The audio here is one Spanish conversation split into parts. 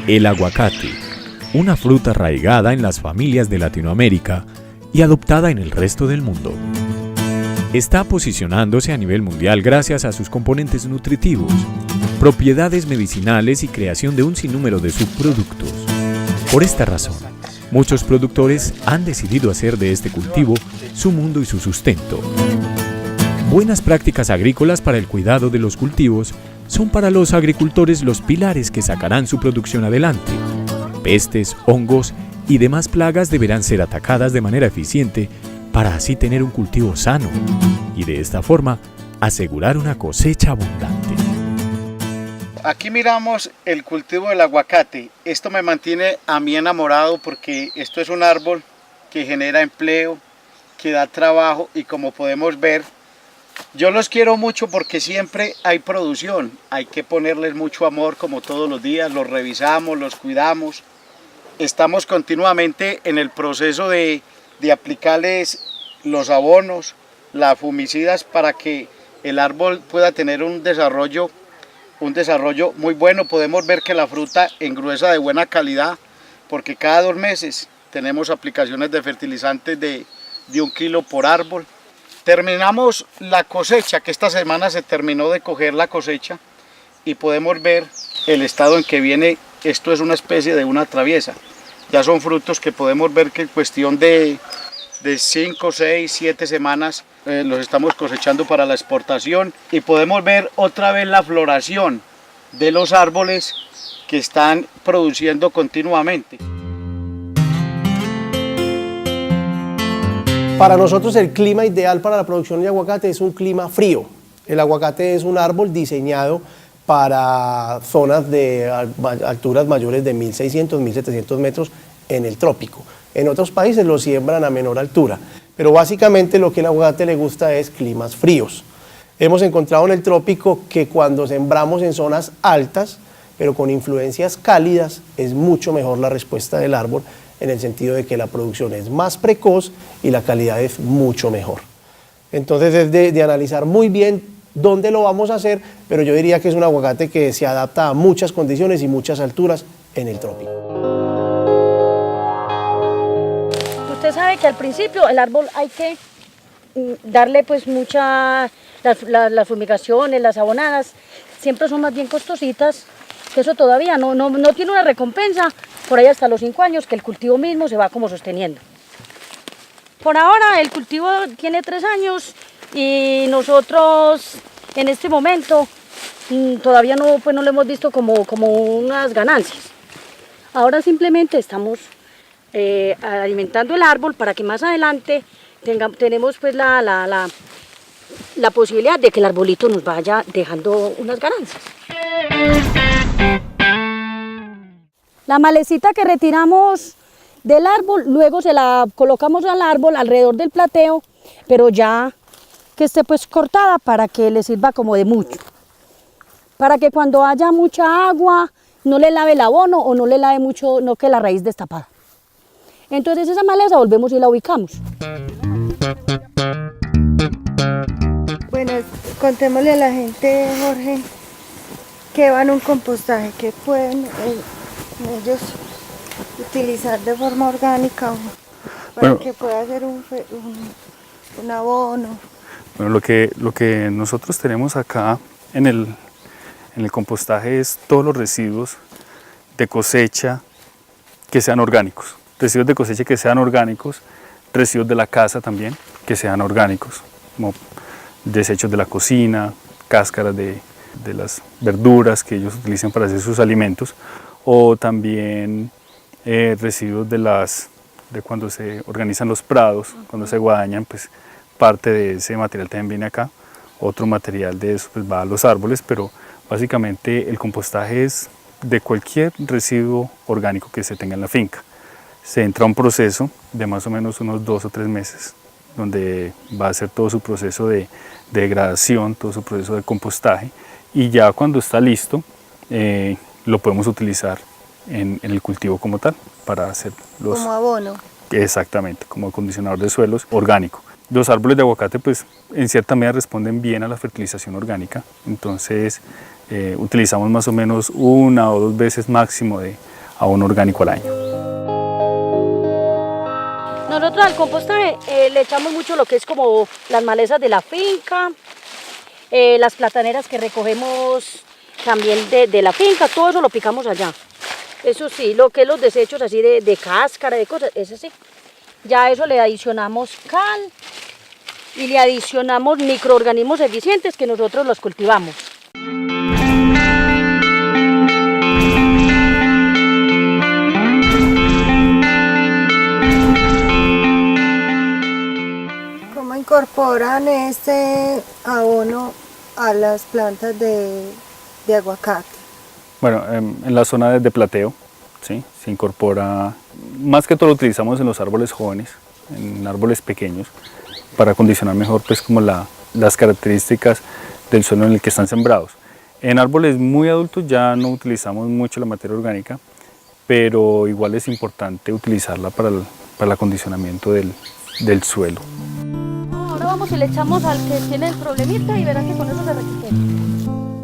El aguacate, una fruta arraigada en las familias de Latinoamérica y adoptada en el resto del mundo. Está posicionándose a nivel mundial gracias a sus componentes nutritivos, propiedades medicinales y creación de un sinnúmero de subproductos. Por esta razón, muchos productores han decidido hacer de este cultivo su mundo y su sustento. Buenas prácticas agrícolas para el cuidado de los cultivos son para los agricultores los pilares que sacarán su producción adelante. Pestes, hongos y demás plagas deberán ser atacadas de manera eficiente para así tener un cultivo sano y de esta forma asegurar una cosecha abundante. Aquí miramos el cultivo del aguacate. Esto me mantiene a mí enamorado porque esto es un árbol que genera empleo, que da trabajo y como podemos ver, yo los quiero mucho porque siempre hay producción. Hay que ponerles mucho amor como todos los días, los revisamos, los cuidamos. Estamos continuamente en el proceso de aplicarles los abonos, las fumicidas para que el árbol pueda tener un desarrollo muy bueno. Podemos ver que la fruta engruesa de buena calidad porque cada 2 meses tenemos aplicaciones de fertilizantes de 1 kilo por árbol. Terminamos la cosecha, que esta semana se terminó de coger la cosecha y podemos ver el estado en que viene. Esto es una especie de una traviesa. Ya son frutos que podemos ver que en cuestión de 5, 6, 7 semanas los estamos cosechando para la exportación y podemos ver otra vez la floración de los árboles que están produciendo continuamente. Para nosotros el clima ideal para la producción de aguacate es un clima frío. El aguacate es un árbol diseñado para zonas de alturas mayores de 1.600, 1.700 metros en el trópico. En otros países lo siembran a menor altura, pero básicamente lo que el aguacate le gusta es climas fríos. Hemos encontrado en el trópico que cuando sembramos en zonas altas, pero con influencias cálidas, es mucho mejor la respuesta del árbol, en el sentido de que la producción es más precoz y la calidad es mucho mejor. Entonces es de analizar muy bien dónde lo vamos a hacer, pero yo diría que es un aguacate que se adapta a muchas condiciones y muchas alturas en el trópico. Usted sabe que al principio el árbol hay que darle pues las fumigaciones, las abonadas, siempre son más bien costositas, que eso todavía no tiene una recompensa por ahí hasta los 5 años que el cultivo mismo se va como sosteniendo. Por ahora el cultivo tiene 3 años y nosotros en este momento todavía no lo hemos visto como unas ganancias. Ahora simplemente estamos alimentando el árbol para que más adelante tenemos pues la posibilidad de que el arbolito nos vaya dejando unas ganancias. La malecita que retiramos del árbol, luego se la colocamos al árbol alrededor del plateo, pero ya que esté pues cortada para que le sirva como de mucho. Para que cuando haya mucha agua no le lave el abono o no le lave mucho, no que la raíz destapada. Entonces esa maleza volvemos y la ubicamos. Bueno, contémosle a la gente, Jorge, que va en un compostaje, que pueden ellos utilizar de forma orgánica para que pueda hacer un abono. Bueno, lo que nosotros tenemos acá en el compostaje es todos los residuos de cosecha que sean orgánicos. Residuos de cosecha que sean orgánicos, residuos de la casa también que sean orgánicos, como desechos de la cocina, cáscaras de las verduras que ellos utilizan para hacer sus alimentos, o también residuos de cuando se organizan los prados, cuando se guadañan, pues parte de ese material también viene acá. Otro material de eso pues va a los árboles, pero básicamente el compostaje es de cualquier residuo orgánico que se tenga en la finca. Se entra a un proceso de más o menos unos 2 o 3 meses, donde va a hacer todo su proceso de degradación, todo su proceso de compostaje, y ya cuando está listo lo podemos utilizar en el cultivo como tal, para hacer los... Como abono. Exactamente, como acondicionador de suelos orgánico. Los árboles de aguacate pues en cierta medida responden bien a la fertilización orgánica, entonces utilizamos más o menos 1 o 2 veces máximo de abono orgánico al año. Nosotros al compostaje le echamos mucho lo que es como las malezas de la finca, las plataneras que recogemos también de la finca, todo eso lo picamos allá. Eso sí, lo que es los desechos así de cáscara, de cosas, eso sí. Ya a eso le adicionamos cal y le adicionamos microorganismos eficientes que nosotros los cultivamos. ¿Cómo incorporan este abono a las plantas de aguacate? Bueno, en la zona de plateo, ¿sí? Se incorpora, más que todo lo utilizamos en los árboles jóvenes, en árboles pequeños, para acondicionar mejor pues, como las características del suelo en el que están sembrados. En árboles muy adultos ya no utilizamos mucho la materia orgánica, pero igual es importante utilizarla para el acondicionamiento del suelo. Ahora vamos y le echamos al que tiene el problemita y verán que con eso se recupera.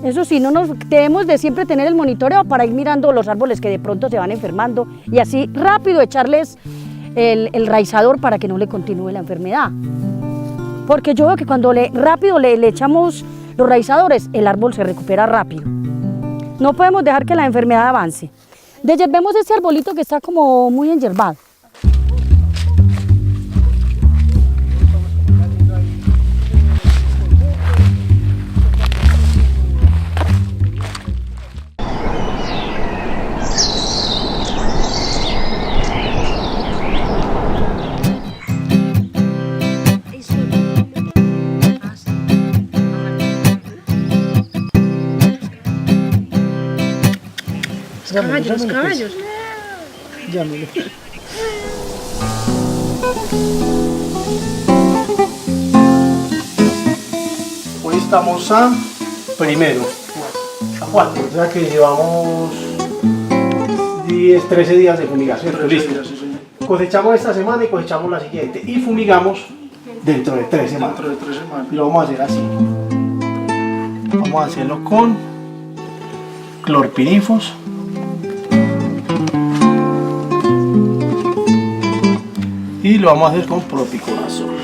Eso sí, no nos debemos de siempre tener el monitoreo para ir mirando los árboles que de pronto se van enfermando y así rápido echarles el raizador para que no le continúe la enfermedad. Porque yo veo que cuando rápido le echamos los raizadores, el árbol se recupera rápido. No podemos dejar que la enfermedad avance. Desyerbemos este arbolito que está como muy enyerbado. Los caballos. Llámelo. Hoy estamos a primero, a 4, o sea que llevamos 13 días de fumigación. Listo. Cosechamos esta semana y cosechamos la siguiente y fumigamos dentro de 3 semanas. Y lo vamos a hacer así. Vamos a hacerlo con clorpirifos. Y lo vamos a hacer con propiconazol.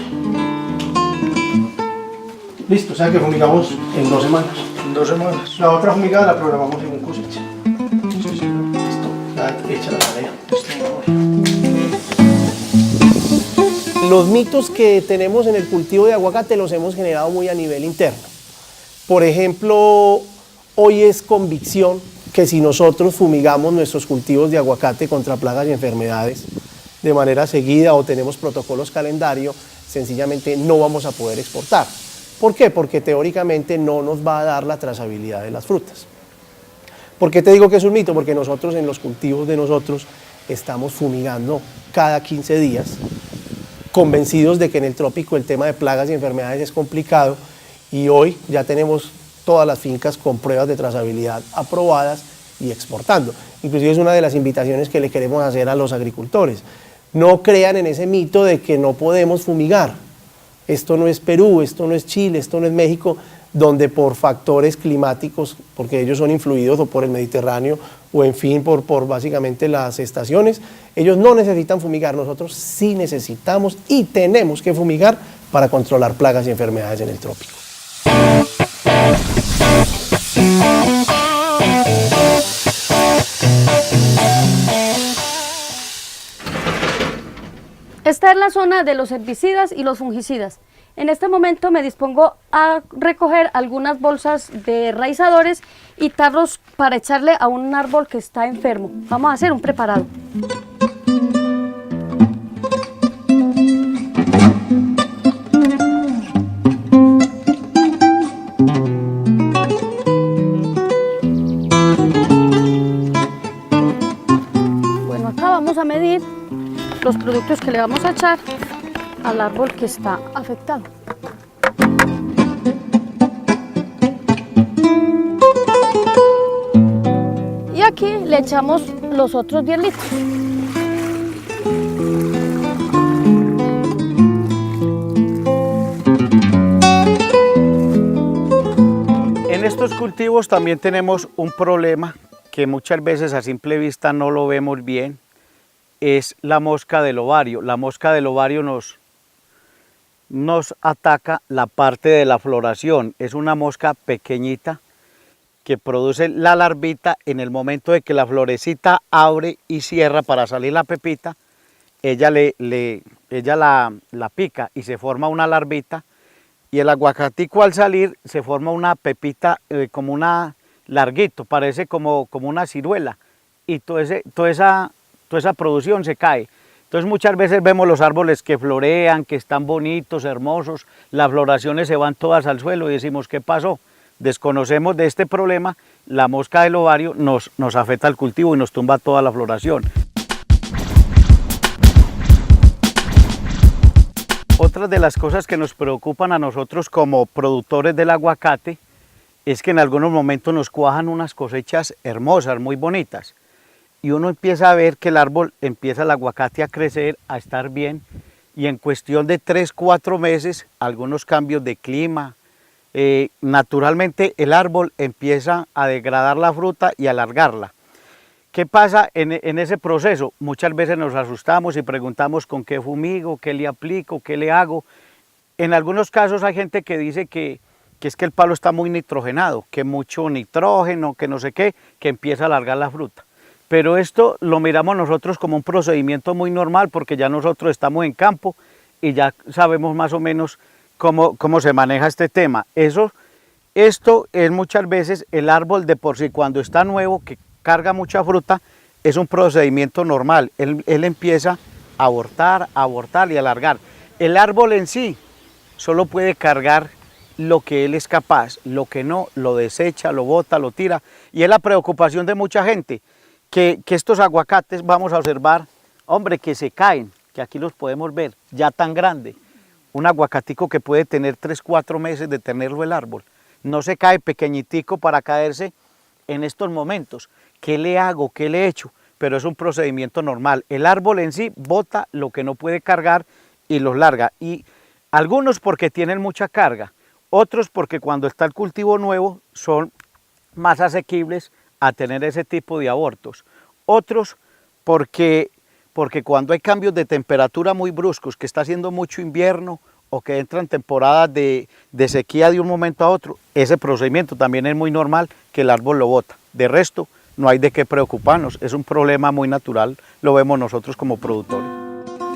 Listo, o sea que fumigamos en 2 semanas. En 2 semanas. La otra fumigada la programamos según cosecha. Listo, ya hecha la tarea. Los mitos que tenemos en el cultivo de aguacate los hemos generado muy a nivel interno. Por ejemplo, hoy es convicción que si nosotros fumigamos nuestros cultivos de aguacate contra plagas y enfermedades de manera seguida o tenemos protocolos calendario, sencillamente no vamos a poder exportar. ¿Por qué? Porque teóricamente no nos va a dar la trazabilidad de las frutas. ¿Por qué te digo que es un mito? Porque nosotros en los cultivos de nosotros estamos fumigando cada 15 días, convencidos de que en el trópico el tema de plagas y enfermedades es complicado y hoy ya tenemos todas las fincas con pruebas de trazabilidad aprobadas y exportando. Inclusive es una de las invitaciones que le queremos hacer a los agricultores. No crean en ese mito de que no podemos fumigar. Esto no es Perú, esto no es Chile, esto no es México, donde por factores climáticos, porque ellos son influidos o por el Mediterráneo o en fin por básicamente las estaciones, ellos no necesitan fumigar, nosotros sí necesitamos y tenemos que fumigar para controlar plagas y enfermedades en el trópico. Esta es la zona de los herbicidas y los fungicidas. En este momento me dispongo a recoger algunas bolsas de raizadores y tarros para echarle a un árbol que está enfermo. Vamos a hacer un preparado. Bueno, acá vamos a medir los productos que le vamos a echar al árbol que está afectado. Y aquí le echamos los otros 10 litros. En estos cultivos también tenemos un problema que muchas veces a simple vista no lo vemos bien, es la mosca del ovario. La mosca del ovario nos ataca la parte de la floración. Es una mosca pequeñita que produce la larvita. En el momento de que la florecita abre y cierra para salir la pepita, ella la pica y se forma una larvita, y el aguacatico al salir se forma una pepita como una larguito, parece como una ciruela, y toda esa producción se cae. Entonces muchas veces vemos los árboles que florean, que están bonitos, hermosos, las floraciones se van todas al suelo y decimos, ¿qué pasó? Desconocemos de este problema, la mosca del ovario nos afecta al cultivo y nos tumba toda la floración. Otra de las cosas que nos preocupan a nosotros como productores del aguacate es que en algunos momentos nos cuajan unas cosechas hermosas, muy bonitas, y uno empieza a ver que el árbol empieza el aguacate a crecer, a estar bien, y en cuestión de 3, 4 meses, algunos cambios de clima, naturalmente el árbol empieza a degradar la fruta y a alargarla. ¿Qué pasa en ese proceso? Muchas veces nos asustamos y preguntamos con qué fumigo, qué le aplico, qué le hago. En algunos casos hay gente que dice que es que el palo está muy nitrogenado, que mucho nitrógeno, que no sé qué, que empieza a alargar la fruta. Pero esto lo miramos nosotros como un procedimiento muy normal porque ya nosotros estamos en campo y ya sabemos más o menos cómo se maneja este tema. Esto es muchas veces el árbol de por sí cuando está nuevo, que carga mucha fruta, es un procedimiento normal. Él empieza a abortar y alargar. El árbol en sí solo puede cargar lo que él es capaz, lo que no, lo desecha, lo bota, lo tira. Y es la preocupación de mucha gente, que estos aguacates vamos a observar, hombre, que se caen, que aquí los podemos ver, ya tan grande. Un aguacatico que puede tener 3, 4 meses de tenerlo el árbol. No se cae pequeñitico para caerse en estos momentos. ¿Qué le hago? ¿Qué le echo? Pero es un procedimiento normal. El árbol en sí bota lo que no puede cargar y los larga. Y algunos porque tienen mucha carga, otros porque cuando está el cultivo nuevo son más asequibles a tener ese tipo de abortos. Otros porque cuando hay cambios de temperatura muy bruscos, que está haciendo mucho invierno o que entran temporadas de sequía de un momento a otro, ese procedimiento también es muy normal que el árbol lo bota. De resto, no hay de qué preocuparnos, es un problema muy natural, lo vemos nosotros como productores.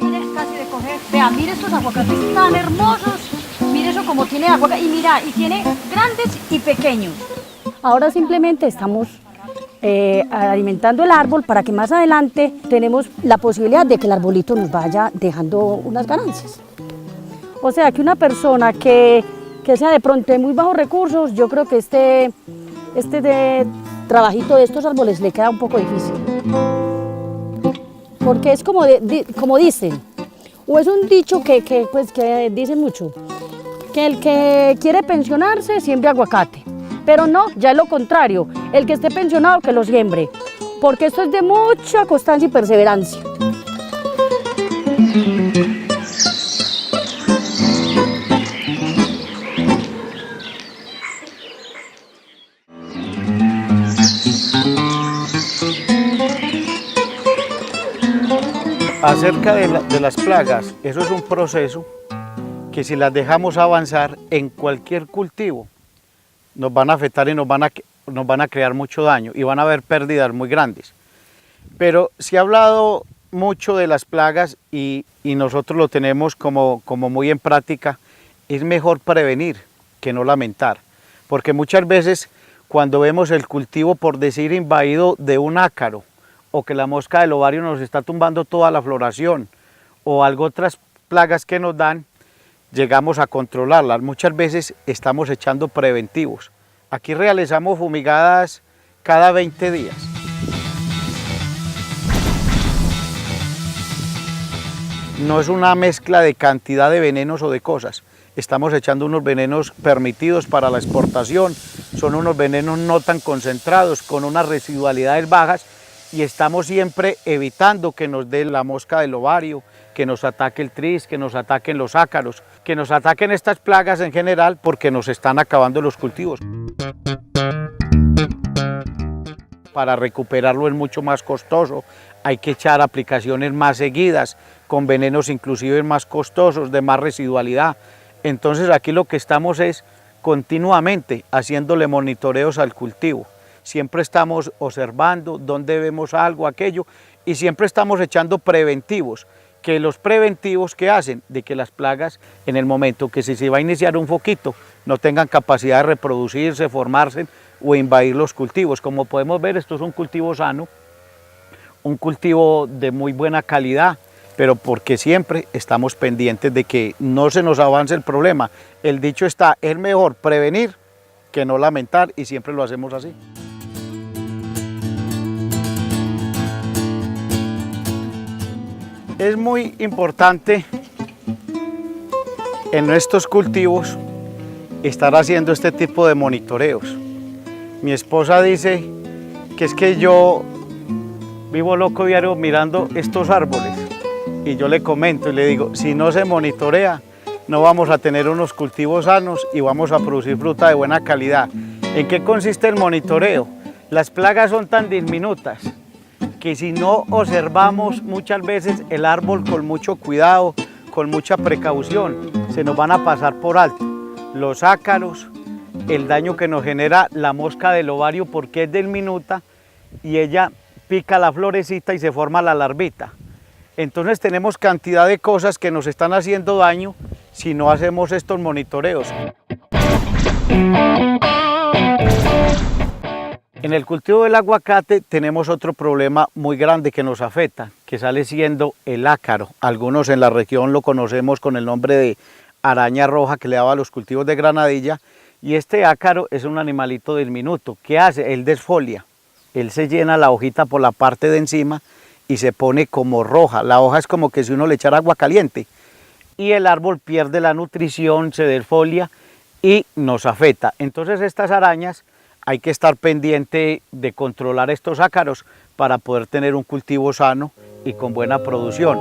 Mire, casi de coger, vea, mire estos aguacates tan hermosos, mire eso como tiene aguacate, y mira, y tiene grandes y pequeños. Ahora simplemente estamos alimentando el árbol para que más adelante tenemos la posibilidad de que el arbolito nos vaya dejando unas ganancias. O sea, que una persona que sea de pronto de muy bajos recursos, yo creo que este trabajito de estos árboles le queda un poco difícil. Porque es como dicen, o es un dicho que dicen mucho, que el que quiere pensionarse siembre aguacate. Pero no, ya es lo contrario, el que esté pensionado que lo siembre, porque esto es de mucha constancia y perseverancia. Acerca de las plagas, eso es un proceso que si las dejamos avanzar en cualquier cultivo, nos van a afectar y nos van a crear mucho daño y van a haber pérdidas muy grandes. Pero se ha hablado mucho de las plagas y nosotros lo tenemos como muy en práctica. Es mejor prevenir que no lamentar, porque muchas veces cuando vemos el cultivo, por decir, invadido de un ácaro, o que la mosca del ovario nos está tumbando toda la floración, o algo otras plagas que nos dan, llegamos a controlarlas. Muchas veces estamos echando preventivos. Aquí realizamos fumigadas cada 20 días. No es una mezcla de cantidad de venenos o de cosas. Estamos echando unos venenos permitidos para la exportación. Son unos venenos no tan concentrados, con unas residualidades bajas, y estamos siempre evitando que nos dé la mosca del ovario, que nos ataque el tris, que nos ataquen los ácaros, que nos ataquen estas plagas en general, porque nos están acabando los cultivos. para recuperarlo es mucho más costoso, hay que echar aplicaciones más seguidas, con venenos inclusive más costosos, de más residualidad. Entonces aquí lo que estamos es continuamente haciéndole monitoreos al cultivo. Siempre estamos observando dónde vemos algo, aquello, y siempre estamos echando preventivos, que los preventivos que hacen de que las plagas en el momento que si se va a iniciar un foquito no tengan capacidad de reproducirse, formarse o invadir los cultivos. Como podemos ver, esto es un cultivo sano, un cultivo de muy buena calidad, pero porque siempre estamos pendientes de que no se nos avance el problema. El dicho está, es mejor prevenir que no lamentar, y siempre lo hacemos así. Es muy importante en estos cultivos estar haciendo este tipo de monitoreos. Mi esposa dice que es que yo vivo loco diario mirando estos árboles, y yo le comento y le digo, si no se monitorea no vamos a tener unos cultivos sanos y vamos a producir fruta de buena calidad. ¿En qué consiste el monitoreo? Las plagas son tan diminutas que si no observamos muchas veces el árbol con mucho cuidado, con mucha precaución, se nos van a pasar por alto los ácaros, el daño que nos genera la mosca del ovario porque es diminuta y ella pica la florecita y se forma la larvita. Entonces tenemos cantidad de cosas que nos están haciendo daño si no hacemos estos monitoreos. En el cultivo del aguacate tenemos otro problema muy grande que nos afecta, que sale siendo el ácaro. Algunos en la región lo conocemos con el nombre de araña roja que le daba a los cultivos de granadilla, y este ácaro es un animalito diminuto. ¿Qué hace? Él desfolia. Él se llena la hojita por la parte de encima y se pone como roja. La hoja es como que si uno le echara agua caliente, y el árbol pierde la nutrición, se desfolia y nos afecta. Entonces estas arañas hay que estar pendiente de controlar estos ácaros para poder tener un cultivo sano y con buena producción.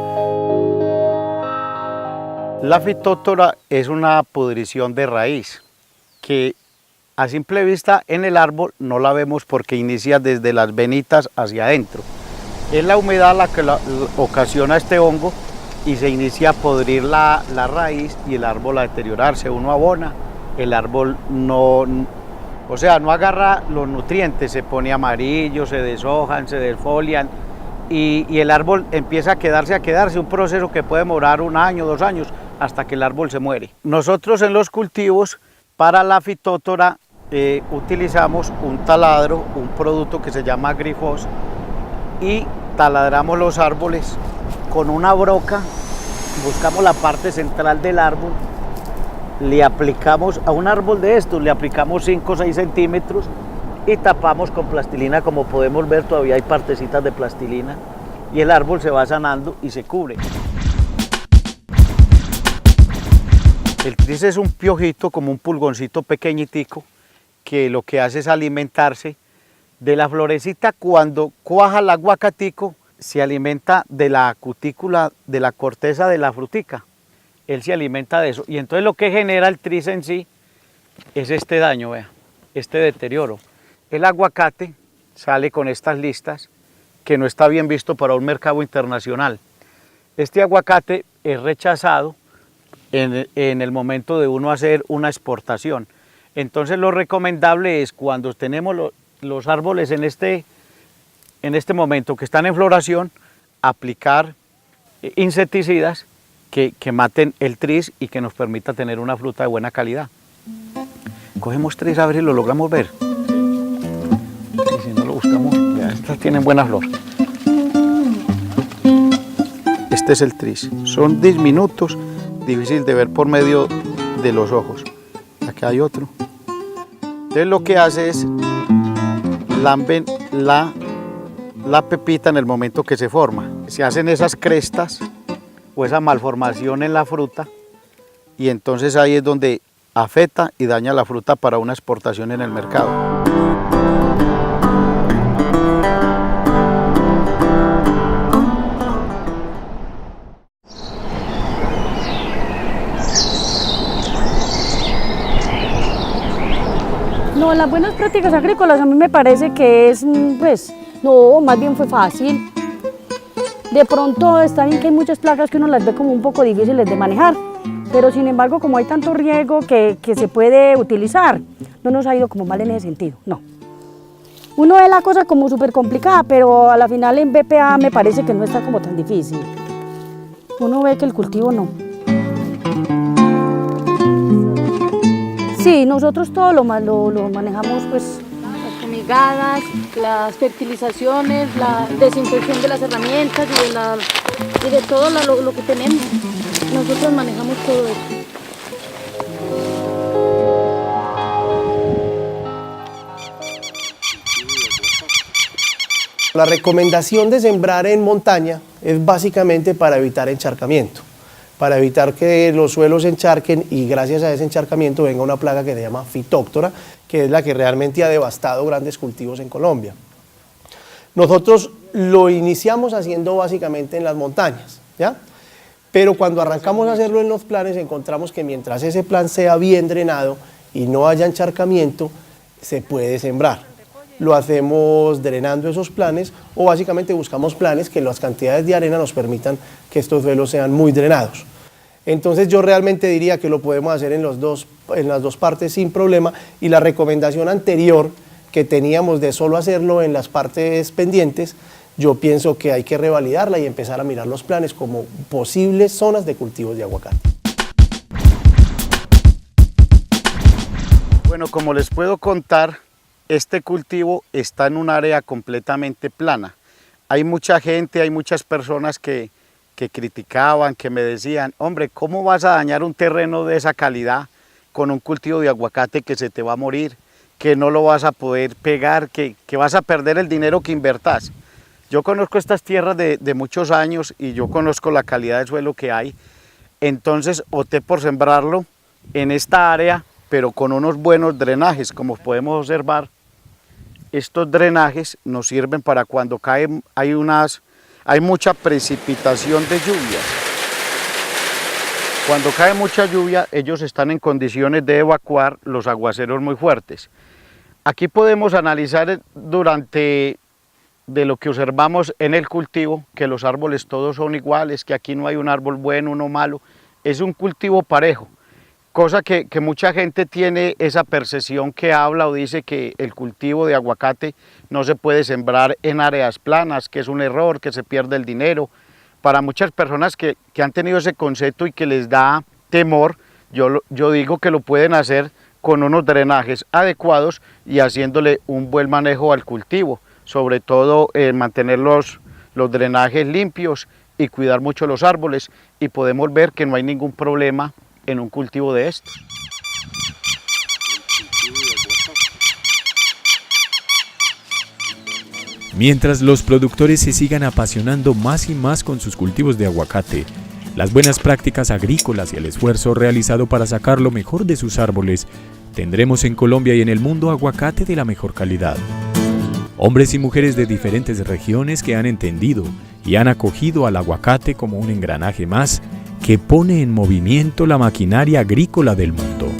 La fitótora es una pudrición de raíz que a simple vista en el árbol no la vemos porque inicia desde las venitas hacia adentro. Es la humedad la que ocasiona este hongo y se inicia a podrir la raíz y el árbol a deteriorarse. Uno abona, el árbol no agarra los nutrientes, se pone amarillo, se deshojan, se desfolian y el árbol empieza a quedarse, un proceso que puede demorar 1 año, 2 años, hasta que el árbol se muere. Nosotros en los cultivos, para la fitótora, utilizamos un taladro, un producto que se llama Grifos, y taladramos los árboles con una broca, buscamos la parte central del árbol, le aplicamos a un árbol de estos, le aplicamos 5 o 6 centímetros y tapamos con plastilina. Como podemos ver, todavía hay partecitas de plastilina y el árbol se va sanando y se cubre. El tris es un piojito, como un pulgoncito pequeñitico, que lo que hace es alimentarse de la florecita. Cuando cuaja el aguacatico, se alimenta de la cutícula, de la corteza de la frutica. Él se alimenta de eso, y entonces lo que genera el tris en sí es este daño, vea, este deterioro. El aguacate sale con estas listas que no está bien visto para un mercado internacional. Este aguacate es rechazado en el momento de uno hacer una exportación. Entonces lo recomendable es, cuando tenemos los árboles en este momento que están en floración, aplicar insecticidas que maten el tris y que nos permita tener una fruta de buena calidad. Cogemos tris a ver si lo logramos ver. Y si no lo buscamos, ya, estas tienen buena flor. Este es el tris. Son diminutos, difícil de ver por medio de los ojos. Acá hay otro. Entonces lo que hace es lamben la pepita en el momento que se forma. Se hacen esas crestas o esa malformación en la fruta, y entonces ahí es donde afecta y daña la fruta para una exportación en el mercado. No, las buenas prácticas agrícolas a mí me parece que es, pues, no, más bien fue fácil. De pronto está bien que hay muchas plagas que uno las ve como un poco difíciles de manejar, pero sin embargo como hay tanto riego que se puede utilizar, no nos ha ido como mal en ese sentido, no. Uno ve la cosa como súper complicada, pero a la final en BPA me parece que no está como tan difícil. Uno ve que el cultivo no. Sí, nosotros todo lo manejamos, pues, las fumigadas, las fertilizaciones, la desinfección de las herramientas y de todo lo que tenemos. Nosotros manejamos todo eso. La recomendación de sembrar en montaña es básicamente para evitar encharcamiento, para evitar que los suelos se encharquen y gracias a ese encharcamiento venga una plaga que se llama fitóctora, que es la que realmente ha devastado grandes cultivos en Colombia. Nosotros lo iniciamos haciendo básicamente en las montañas, ¿ya? Pero cuando arrancamos a hacerlo en los planes encontramos que mientras ese plan sea bien drenado y no haya encharcamiento, se puede sembrar. Lo hacemos drenando esos planes o básicamente buscamos planes que las cantidades de arena nos permitan que estos suelos sean muy drenados. Entonces yo realmente diría que lo podemos hacer en las dos partes sin problema y la recomendación anterior que teníamos de solo hacerlo en las partes pendientes, yo pienso que hay que revalidarla y empezar a mirar los planes como posibles zonas de cultivos de aguacate. Bueno, como les puedo contar, este cultivo está en un área completamente plana. Hay mucha gente, hay muchas personas que criticaban, que me decían, hombre, ¿cómo vas a dañar un terreno de esa calidad con un cultivo de aguacate que se te va a morir, que no lo vas a poder pegar, que vas a perder el dinero que invertás? Yo conozco estas tierras de muchos años y yo conozco la calidad de suelo que hay, entonces opté por sembrarlo en esta área, pero con unos buenos drenajes, como podemos observar. Estos drenajes nos sirven para cuando hay mucha precipitación de lluvias. Cuando cae mucha lluvia, ellos están en condiciones de evacuar los aguaceros muy fuertes. Aquí podemos analizar de lo que observamos en el cultivo, que los árboles todos son iguales, que aquí no hay un árbol bueno, uno malo. Es un cultivo parejo. Cosa que mucha gente tiene esa percepción que habla o dice que el cultivo de aguacate no se puede sembrar en áreas planas, que es un error, que se pierde el dinero. Para muchas personas que han tenido ese concepto y que les da temor, yo digo que lo pueden hacer con unos drenajes adecuados y haciéndole un buen manejo al cultivo, sobre todo mantener los drenajes limpios y cuidar mucho los árboles, y podemos ver que no hay ningún problema en un cultivo de estos. Mientras los productores se sigan apasionando más y más con sus cultivos de aguacate, las buenas prácticas agrícolas y el esfuerzo realizado para sacar lo mejor de sus árboles, tendremos en Colombia y en el mundo aguacate de la mejor calidad. Hombres y mujeres de diferentes regiones que han entendido y han acogido al aguacate como un engranaje más que pone en movimiento la maquinaria agrícola del mundo.